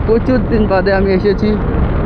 প্রচুর দিন বাদে আমি এসেছি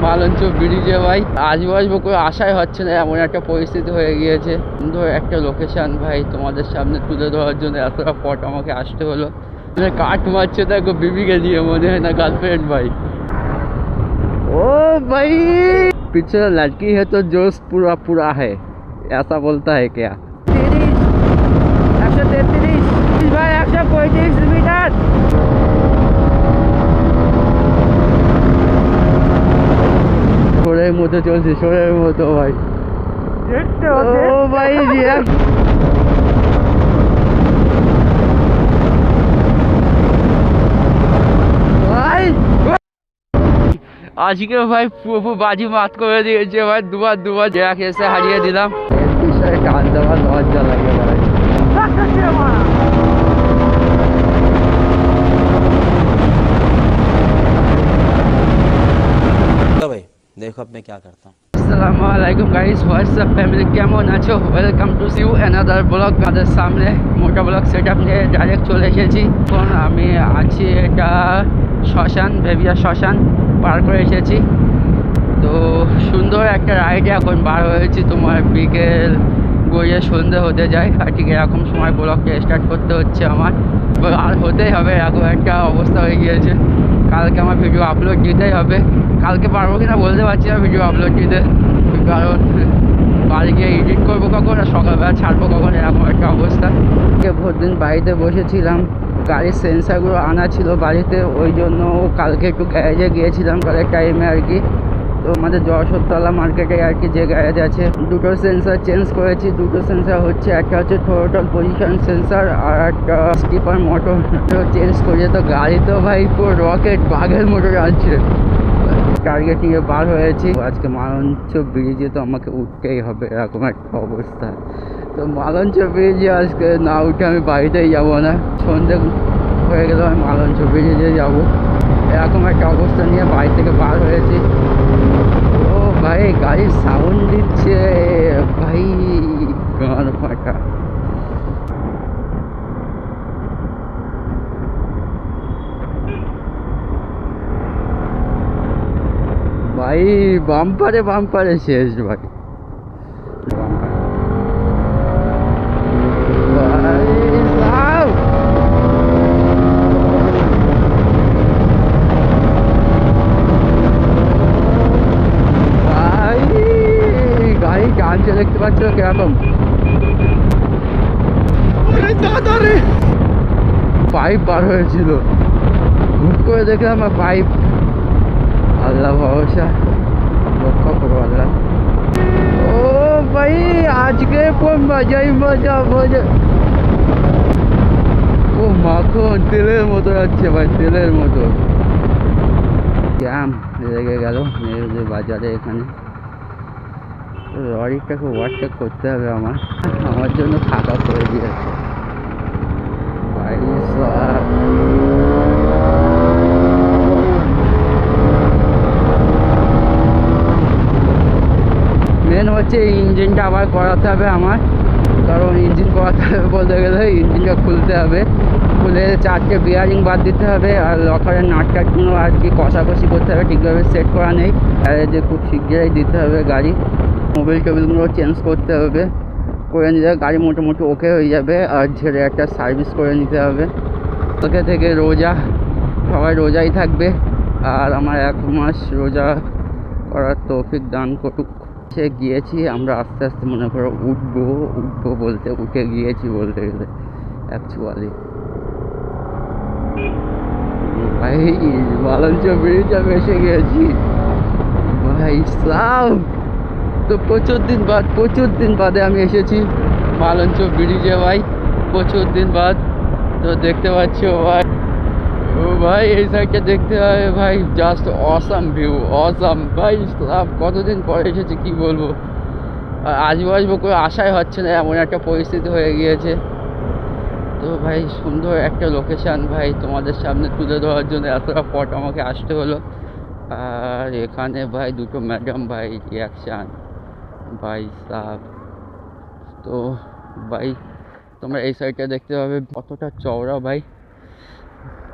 মালঞ্চ ব্রিজে ভাই। আসবো আসবো করে আশাই হচ্ছে না, এমন একটা পরিস্থিতি হয়ে গিয়েছে। সুন্দর একটা লোকেশন ভাই, তোমাদের সামনে তুলে ধরার জন্য এতটা পট আমাকে আসতে হলো। মানে কাট মারছে দেখো বিবিকে দিয়ে, মনে হয় না গার্লফ্রেন্ড ভাই। ओ भाई पीछे लड़की है तो जोश पूरा पूरा है, ऐसा बोलता है क्या? 133 ভাই 135 মিটার। শোরের মতো চলছে, শোরের মতো ভাই। ও ভাই ভাই আজকে ভাই প্রভু বাজি মাত করে দিয়েছে ভাই, দুবার জ্যাক এসে হারিয়ে দিলাম। এর বিষয়ে টান দেওয়ার লজ্জা লাগে ভাই। भाई देखो अब मैं क्या करता हूँ। আসসালামু আলাইকুম গাইস, হোয়াটসঅ্যাপ ফ্যামিলি, কেমন আছো? ওয়েলকাম টু সিউ অ্যানাদার ব্লগ। আমাদের সামনে মোটা ব্লগ সেট আপ নিয়ে ডাইরেক্ট চলে এসেছি। এখন আমি আছি এটা শ্মশান, বেবিয়া শ্মশান পার করে এসেছি। তো সুন্দর একটা রাইডে এখন বার হয়েছি। তোমার বিকেল গড়িয়ে সন্ধে হতে যায়, আর ঠিক এরকম সময় ব্লগটা স্টার্ট করতে হচ্ছে আমার। আর হতেই হবে, এরকম একটা অবস্থা হয়ে গিয়েছে। কালকে আমার ভিডিও আপলোড দিতেই হবে। কালকে পারবো কিনা বলতে পারছি না ভিডিও আপলোড দিতে, কারণ বাড়ি গিয়ে এডিট করবো কখন আর সকালবেলা ছাড়বো কখন, এরকম একটা অবস্থা। ভোর দিন বাড়িতে বসেছিলাম, গাড়ির সেন্সারগুলো আনা ছিল বাড়িতে, ওই জন্য কালকে একটু গ্যারেজে গিয়েছিলাম কালের টাইমে আর কি। তো আমাদের যশোরতলা মার্কেটে আর কি যে গ্যারেজ আছে, দুটো সেন্সার চেঞ্জ করেছি। দুটো সেন্সার হচ্ছে, একটা হচ্ছে থ্রোটল পজিশন সেন্সার, আর একটা স্টিপার মোটর চেঞ্জ করেছে। তো গাড়ি তো ভাই পুরো রকেট বাঘের মোটর আছে। টার্গেট নিয়ে বার হয়েছি। আজকে মালঞ্চ ব্রিজে তো আমাকে উঠতেই হবে, এরকম একটা অবস্থা। তো মালঞ্চ ব্রিজে আজকে না উঠে আমি বাড়িতেই যাবো না, সন্ধে হয়ে গেলে আমি মালঞ্চ ব্রিজে যাবো, এরকম একটা অবস্থা নিয়ে বাড়ি থেকে বার হয়েছি। ও ভাই গাড়ির সাউন্ড দিচ্ছে ভাই, গান ফাটা। ভাই বাম্পারে শেষ ভাই। গাড়ি টানছে দেখতে পাচ্ছ কিরকম, পাইপ বার হয়েছিল, হুট করে দেখলাম পাইপ। আল্লাহ ভরসা, রক্ষা করো আল্লাহ। ও ভাই আজকে মজাই মজা। ও মাখন তেলের মতো যাচ্ছে ভাই, তেলের মতো। জ্যাম লেগে গেল বাজারে এখানে। লরিটাকে ওভারটেক করতে হবে আমার জন্য ফাঁকা করে দিয়েছে ভাই সাহেব। মেন হচ্ছে ইঞ্জিনটা আবার করাতে হবে আমার, কারণ ইঞ্জিন করাতে হবে বলতে গেলে ইঞ্জিনটা খুলতে হবে, খুলে 4টে বিয়ারিং বাদ দিতে হবে, আর লকারের নাটকাটগুলো আর কি কষাকষি করতে হবে, ঠিকভাবে সেট করা নেই। আর যে খুব শীঘ্রই দিতে হবে গাড়ি, মোবিল টোবিলগুলো চেঞ্জ করতে হবে, করে নিলে গাড়ি মোটামুটি ওকে হয়ে যাবে। আর ঝেড়ে একটা সার্ভিস করে নিতে হবে। ওকে থেকে রোজা, সবাই রোজাই থাকবে, আর আমার 1 মাস রোজা করার তৌফিক দান করুক। সে গিয়েছি আমরা আস্তে আস্তে, মনে করো উঠবো বলতে উঠে গিয়েছি বলতে গেলে অ্যাকচুয়ালি। ভাই মালঞ্চ ব্রিজ আমি এসে গিয়েছি ভাই সাহেব। তো প্রচুর দিন বাদে আমি এসেছি মালঞ্চ ব্রিজে ভাই, প্রচুর দিন বাদ। তো দেখতে পাচ্ছ ভাই, ও ভাই এই সাইডটা দেখতে হবে ভাই, জাস্ট অসাম ভিউ, অসাম ভাই সাহেব। কতদিন পরে এসেছি কি বলবো, আর আসবো করে আশাই হচ্ছে না, এমন একটা পরিস্থিতি হয়ে গিয়েছে। তো ভাই সুন্দর একটা লোকেশান ভাই, তোমাদের সামনে তুলে ধরার জন্য এতটা পট আমাকে আসতে হলো। আর এখানে ভাই দুটো ম্যাডাম ভাই রিয়াকশান ভাই সাহেব। তো ভাই তোমরা এই সাইডটা দেখতে পাবে কতটা চওড়া ভাই,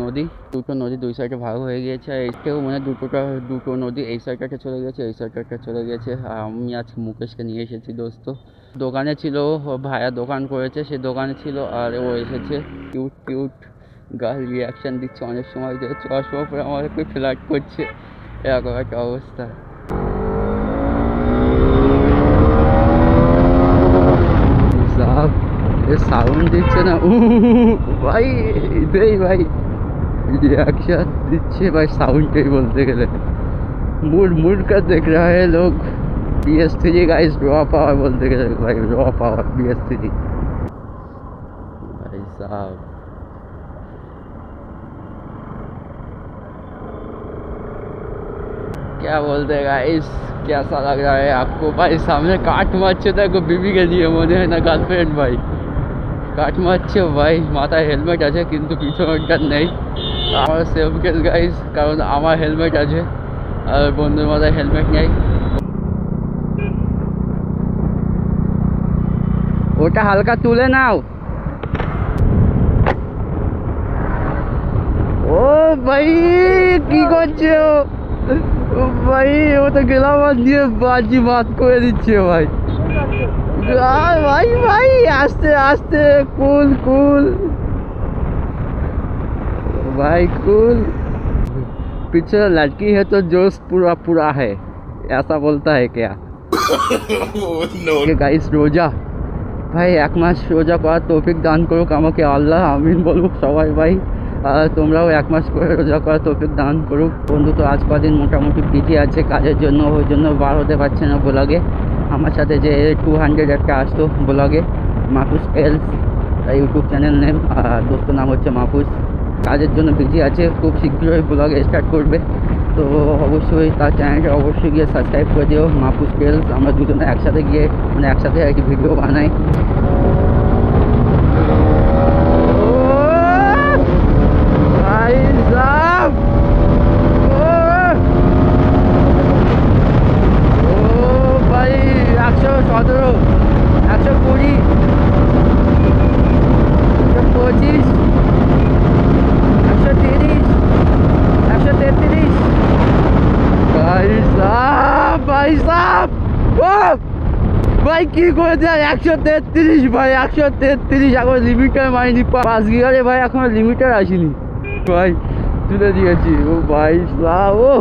নদী, দুটো নদী দুই সাইডে ভাগ হয়ে গিয়েছে। আর এটাও মানে দুটো নদী, এই সাইডটা চলে গেছে, এই সাইডটা চলে গেছে। আর আমি আজকে মুকেশকে নিয়ে এসেছি দোস্ত। দোকানে ছিল, ভাইয়া দোকান করেছে, সে দোকানে ছিল আর ও এসেছে। কিউট কিউট গার্ল রিয়াকশান দিচ্ছে অনেক সময়, যে চশমা পরে আমাকে ফ্ল্যাট করছে, এরকম একটা অবস্থা। সাব সাউন্ড দিচ্ছে না ভাই, এটাই ভাই रिएक्शन দিচ্ছে ভাই, সাউন্ডটাই বলতে গেলে। मूड का देख रहा है लोग। BS3 गाइस रॉ पावर बोलते गए भाई, रॉ पावर BS3 भाई साहब। क्या बोलते हैं गाइस, कैसा लग रहा है आपको भाई? सामने काट मारছে দেখো বিবিকে দিয়ে, মনে হয় না গার্লফ্রেন্ড ভাই। কাট মারছে ভাই, মাথায় হেলমেট আছে কিন্তু পিছনটা নেই। আমার সেফ কেস গাইস, কারণ আমার হেলমেট আছে আর বন্ধুর মাথায় হেলমেট নেই। ওটা হালকা তুলে নাও। ও ভাই কি করছে ও ভাই, ও তো গেলাম দিয়ে বাজি বাদ করে দিচ্ছে ভাই। भाई भाई आस्ते आस्ते, कूल कूल भाई कूल। पीछे लड़की है तो जोश पूरा पूरा है, ऐसा बोलता है क्या? गाइस रोजा भाई, एक मास रोजा করার তৌফিক দান করুক আমাকে আল্লাহ, আমিন বলুক সবাই ভাই। আর তোমরাও এক মাস করে রোজা করার তৌফিক দান করুক। বন্ধু তো আজ কদিন মোটামুটি বিজি আছে কাজের জন্য, ওই জন্য বার হতে পারছে না ব্লগে। আমার সাথে যে 200 একটা আসতো ব্লগে, Mahfuz tells YouTube channel name, আর দোস্ত নাম হচ্ছে মাহফুজ। কাজের জন্য বিজি আছে, খুব শীঘ্রই ব্লগ স্টার্ট করবে। তো অবশ্যই তার চ্যানেলটা অবশ্যই গিয়ে সাবস্ক্রাইব করে দিও, মাহফুজ টেলস। আমরা দুজনে একসাথে গিয়ে মানে একসাথে আর কি ভিডিও বানাই। ভাই কি করে দেয় 133 ভাই, 133 এখন লিমিটার মাইনি 5 গিয়ারে ভাই, এখনো লিমিটার আসেনি ভাই, তুলে দিয়েছি। ও ভাই ও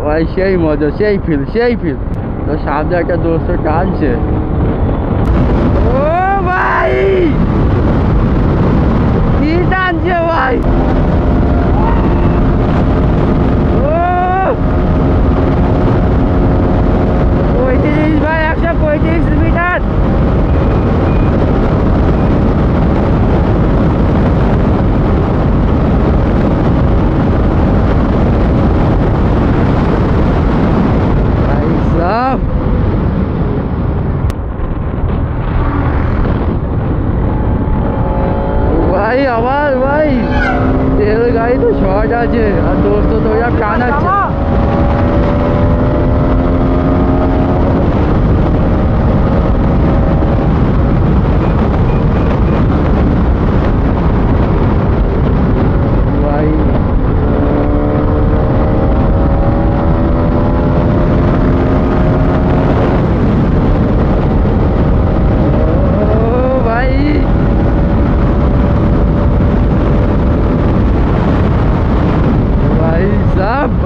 ভাই সেই মজা, সেই ফিল, সেই ফিল। তো সামনে একটা দোস্ত টানছে। ও ভাই কি টানছে ভাই, ভাই 135 মিটার। भाई साहब भाई आवाज भाई, तेल गाड़ी तो शॉर्ट আছে আর দোস্ত তো যা টান আছে।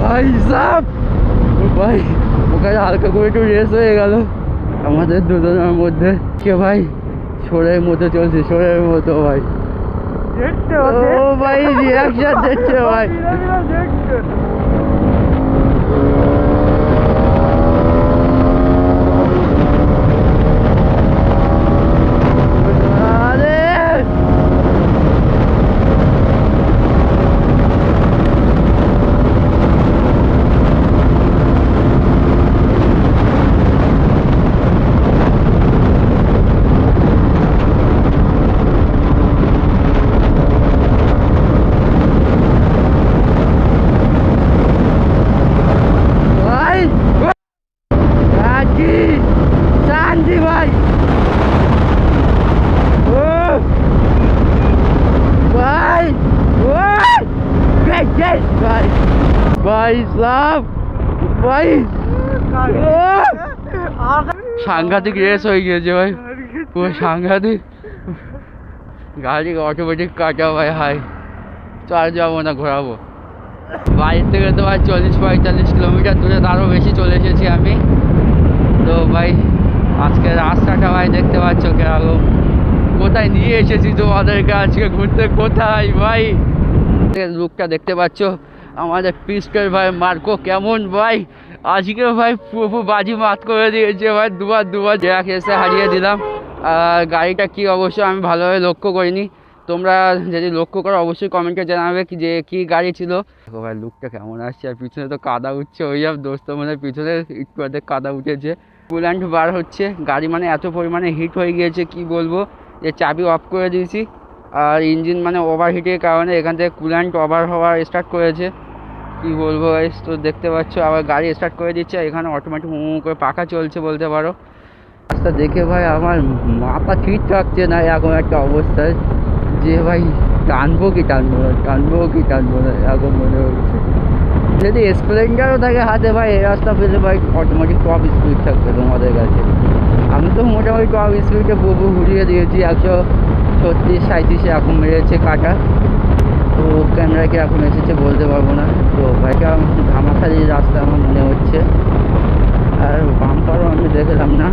ভাই সাহেব ভাই ওখানে হালকা করে একটু রেস হয়ে গেল আমাদের দুজনের মধ্যে। কে ভাই শোরের মতো চলছে, শোরের মতো ভাই। ও ভাই রিয়াকশন দেখছে ভাই। ভাই সাব ভাই সাংঘাতিক রেস হয়ে গিয়েছে ভাই, পুরো সাংঘাতিক। গাড়ি অটোমেটিক কাটা ভাই, হাই তো আর যাবো না, ঘোরাবো। বাড়ির থেকে তো ভাই 40-45 কিলোমিটার দূরে আরও বেশি চলে এসেছি আমি। তো ভাই আজকে রাস্তাটা ভাই দেখতে পাচ্ছ কেরকম, কোথায় নিয়ে এসেছি তোমাদেরকে আজকে ঘুরতে, কোথায় ভাই। লুকটা দেখতে পাচ্ছ আমাদের পিস্টের ভাই মার্কো কেমন ভাই, আজকে ভাই প্রভু বাজি মাত করে দিয়েছে ভাই, দুবার জ্যাক এসে হারিয়ে দিলাম। আর গাড়িটা কি অবশ্য আমি ভালোভাবে লক্ষ্য করিনি, তোমরা যদি লক্ষ্য করো অবশ্যই কমেন্টে জানাবে কি যে কী গাড়ি ছিল। দেখো ভাই লুকটা কেমন আসছে, আর পিছনে তো কাদা উঠছে, ওই সব দোস্ত মানে পিছনে একটু অর্ধেক কাদা উঠেছে, কুল্যান্ট বার হচ্ছে। গাড়ি মানে এত পরিমাণে হিট হয়ে গিয়েছে কি বলবো, যে চাবি অফ করে দিয়েছি আর ইঞ্জিন মানে ওভারহিটের কারণে এখান থেকে কুল্যান্ট ওভার হওয়ার স্টার্ট করেছে। কি বলবো গাইস, তো দেখতে পাচ্ছ আবার গাড়ি স্টার্ট করে দিচ্ছে, এখানে অটোমেটিক করে পাখা চলছে বলতে পারো। রাস্তা দেখে ভাই আমার মাথা ঠিক থাকছে না এরকম একটা অবস্থায়, যে ভাই টানবো কি টানবো না এরকম মনে হচ্ছে। যদি স্প্লেন্ডারও থাকে হাতে ভাই, এই রাস্তা পেলে ভাই অটোমেটিক টপ স্পিড থাকবে তোমাদের কাছে। আমি তো মোটামুটি টপ স্পিডে বহু ঘুরিয়ে দিয়েছি, 136-37 এখন মেরেছে কাটা। তো ক্যামেরা কি এখন এসেছে বলতে পারবো না। তো ভাইটা ধামাখালি রাস্তা আমার মনে হচ্ছে, আর বাম্পারও আমি দেখলাম না,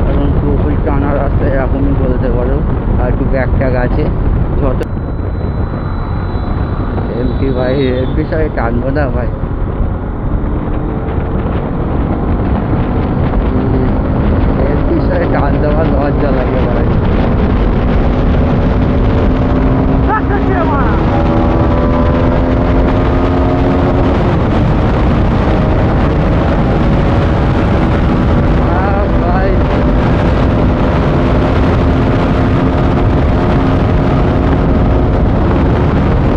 কারণ পুরোপুরি টানা রাস্তায় এরকমই বলতে পারো। আর একটু ব্যাগট্যাগ আছে যত এমপি ভাই, এমপি সাথে টানবো না ভাই, এমপি সাথে টান দেওয়ার লজ্জা লাগে ভাই। ভাই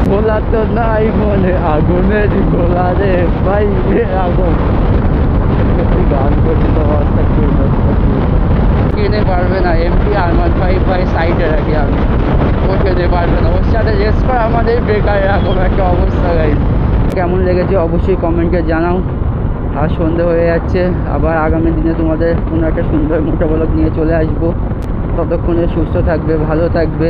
গোলা তো নাই মনে, আগুনের গোলা রে ভাই, আগুন গান করছে তো অবস্থা কিনে পারবে না। এমপি R15 ভাই সাইডে রাখি আমি, ও খেতে পারবে না, ওর সাথে রেস করা আমাদের বেকার, এরকম একটা অবস্থা গাইস। কেমন লেগেছে অবশ্যই কমেন্টে জানাও। আর সন্ধে হয়ে যাচ্ছে, আবার আগামী দিনে তোমাদের কোনো একটা সুন্দর মোটা ব্লগ নিয়ে চলে আসবো। ততক্ষণে সুস্থ থাকবে, ভালো থাকবে,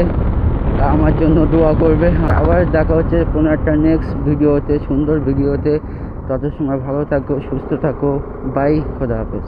আমার জন্য দোয়া করবে। আবার দেখা হচ্ছে কোনো একটা নেক্সট ভিডিওতে, সুন্দর ভিডিওতে। তত সময় ভালো থাকো, সুস্থ থাকো, বাই, খোদা হাফেজ।